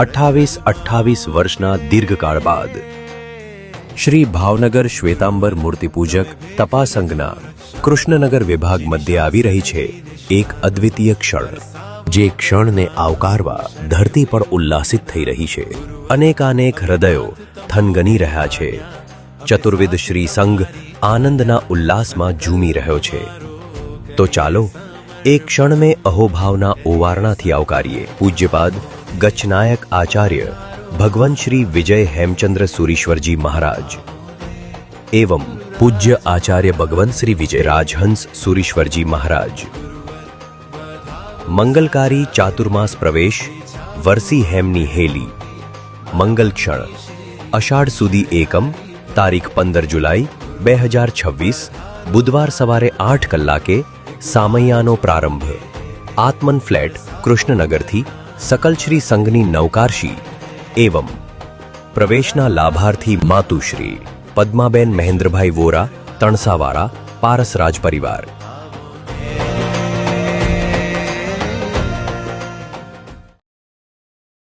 28 વર્ષના દીર્ઘકાળ બાદ શ્રી ભાવનગર શ્વેતાંબર મૂર્તિપૂજક તપાસંઘના કૃષ્ણનગર વિભાગ મધ્યે આવી રહી છે એક અદ્વિતીય ક્ષણ, જે ક્ષણને આવકારવા ધરતી પણ ઉલ્લાસિત થઈ રહી છે. અનેકાનેક હૃદયો થનગની રહ્યા છે. ચતુર્વિધ શ્રી સંઘ આનંદના ઉલ્લાસમાં ઝૂમી રહ્યો છે. તો ચાલો એક ક્ષણ में અહોભાવના ઓવારણાથી આવકારીએ પૂજ્યપાદ ગચ્છનાયક આચાર્ય ભગવાન શ્રી વિજય હેમચંદ્ર સુરીશ્વરજી મહારાજ एवं पूज्य आचार्य भगवंत श्री विजय राजहंस सुरीश्वरजी महाराज. मंगलकारी चातुर्मास प्रवेश वर्षी हेमनी हेली मंगल क्षण अषाढ़ सुदी एकम तारीख 15 जुलाई 2026 बुधवार सवारे 8 कलाके सामैयानो प्रारंभ आत्मन फ्लेट कृष्णनगरथी सकल श्री संघनी नवकारशी एवं प्रवेशना लाभार्थी मातुश्री पद्माबेन महेंद्रभाई वोरा तणसावाड़ा पारस राज परिवार.